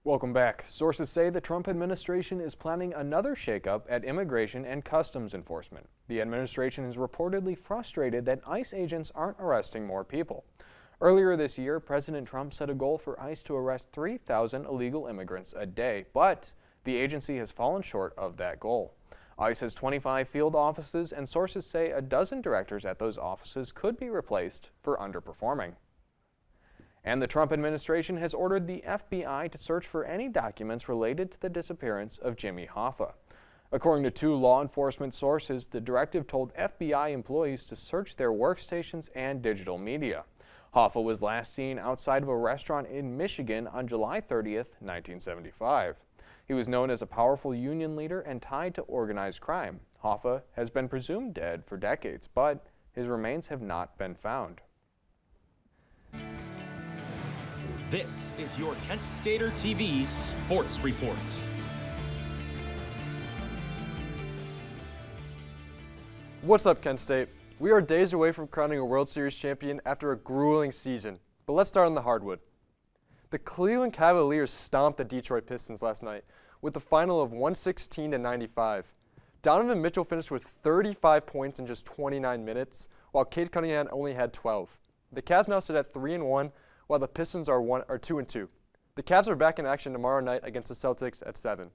Welcome back. Sources say the Trump administration is planning another shakeup at immigration and customs enforcement. The administration is reportedly frustrated that ICE agents aren't arresting more people. Earlier this year, President Trump set a goal for ICE to arrest 3,000 illegal immigrants a day, but the agency has fallen short of that goal. ICE has 25 field offices, and sources say a dozen directors at those offices could be replaced for underperforming. And the Trump administration has ordered the FBI to search for any documents related to the disappearance of Jimmy Hoffa. According to two law enforcement sources, the directive told FBI employees to search their workstations and digital media. Hoffa was last seen outside of a restaurant in Michigan on July 30th, 1975. He was known as a powerful union leader and tied to organized crime. Hoffa has been presumed dead for decades, but his remains have not been found. This is your Kent Stater TV Sports Report. What's up, Kent State? We are days away from crowning a World Series champion after a grueling season. But let's start on the hardwood. The Cleveland Cavaliers stomped the Detroit Pistons last night with a final of 116-95. Donovan Mitchell finished with 35 points in just 29 minutes, while Cade Cunningham only had 12. The Cavs now sit at 3-1, while the Pistons are 2-2. The Cavs are back in action tomorrow night against the Celtics at 7.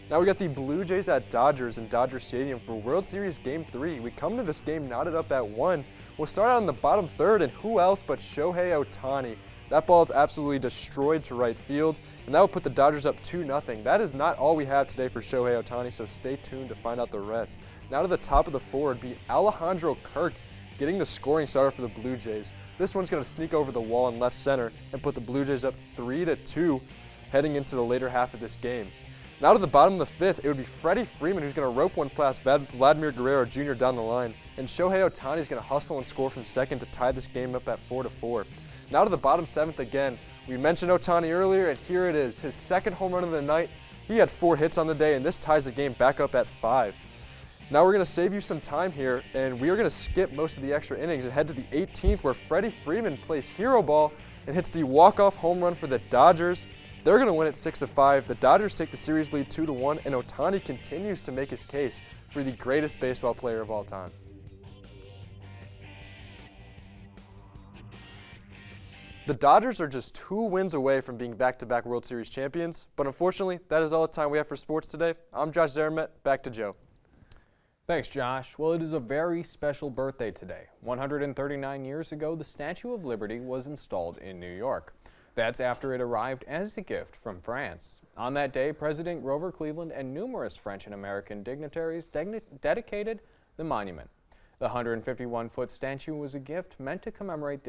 Now we got the Blue Jays at Dodgers in Dodger Stadium for World Series Game 3. We come to this game knotted up at 1. We'll start out in the bottom third, and who else but Shohei Ohtani. That ball is absolutely destroyed to right field, and that will put the Dodgers up 2-0. That is not all we have today for Shohei Ohtani, so stay tuned to find out the rest. Now to the top of the fourth would be Alejandro Kirk getting the scoring starter for the Blue Jays. This one's going to sneak over the wall in left center and put the Blue Jays up 3-2 heading into the later half of this game. Now to the bottom of the fifth, it would be Freddie Freeman who's going to rope one past Vladimir Guerrero Jr. down the line, and Shohei Ohtani is going to hustle and score from second to tie this game up at 4-4. Now to the bottom seventh again. We mentioned Ohtani earlier, and here it is, his second home run of the night. He had 4 hits on the day, and this ties the game back up at 5. Now we're going to save you some time here, and we are going to skip most of the extra innings and head to the 18th where Freddie Freeman plays hero ball and hits the walk-off home run for the Dodgers. They're going to win it 6-5. The Dodgers take the series lead 2-1, and Ohtani continues to make his case for the greatest baseball player of all time. The Dodgers are just 2 wins away from being back-to-back World Series champions, but unfortunately, that is all the time we have for sports today. I'm Josh Zaramet. Back to Joe. Thanks, Josh. Well, it is a very special birthday today. 139 years ago, the Statue of Liberty was installed in New York. That's after it arrived as a gift from France. On that day, President Grover Cleveland and numerous French and American dignitaries dedicated the monument. The 151-foot statue was a gift meant to commemorate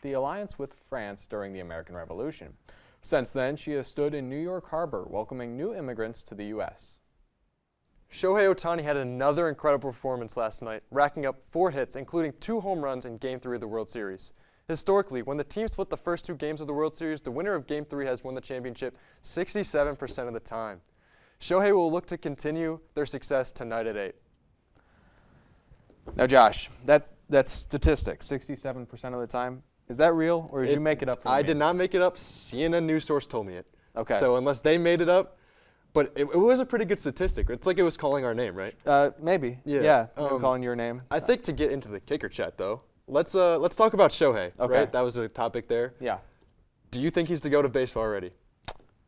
the alliance with France during the American Revolution. Since then, she has stood in New York Harbor, welcoming new immigrants to the U.S. Shohei Ohtani had another incredible performance last night, racking up 4 hits, including 2 home runs in Game 3 of the World Series. Historically, when the team split the first 2 games of the World Series, the winner of Game 3 has won the championship 67% of the time. Shohei will look to continue their success tonight at 8. Now, Josh, that's statistics, 67% of the time. Is that real, or did you make it up for me? I did not make it up. CNN news source told me it. Okay. So unless they made it up, but it was a pretty good statistic. It's like it was calling our name, right? Maybe. Yeah. Yeah, calling your name. I think to get into the kicker chat, though, let's talk about Shohei. Okay. Right? That was a topic there. Yeah. Do you think he's the GOAT of baseball already?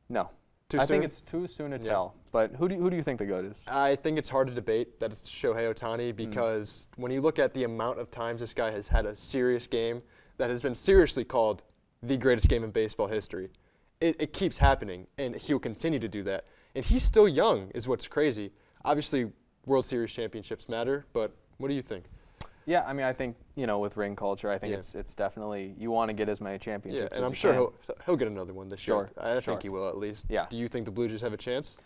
No. Too I soon? think it's too soon to tell. But who do you think the GOAT is? I think it's hard to debate that it's Shohei Ohtani because when you look at the amount of times this guy has had a serious game that has been seriously called the greatest game in baseball history, it keeps happening, and he'll continue to do that. And he's still young is what's crazy. Obviously, World Series championships matter, but what do you think? Yeah, I mean, I think, with ring culture, I think it's definitely, you want to get as many championships as and I'm you sure can. he'll get another one this year. I think he will at least. Yeah. Do you think the Blue Jays have a chance?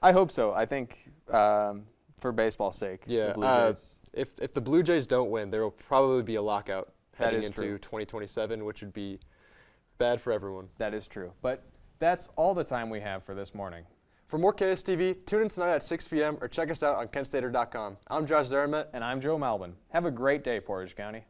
I hope so. I think for baseball's sake, the Blue Jays. If the Blue Jays don't win, there will probably be a lockout heading into true. 2027, which would be bad for everyone. That is true. But that's all the time we have for this morning. For more KSTV, tune in tonight at 6 p.m. or check us out on KentStater.com. I'm Josh Zaramet. And I'm Joe Malvin. Have a great day, Portage County.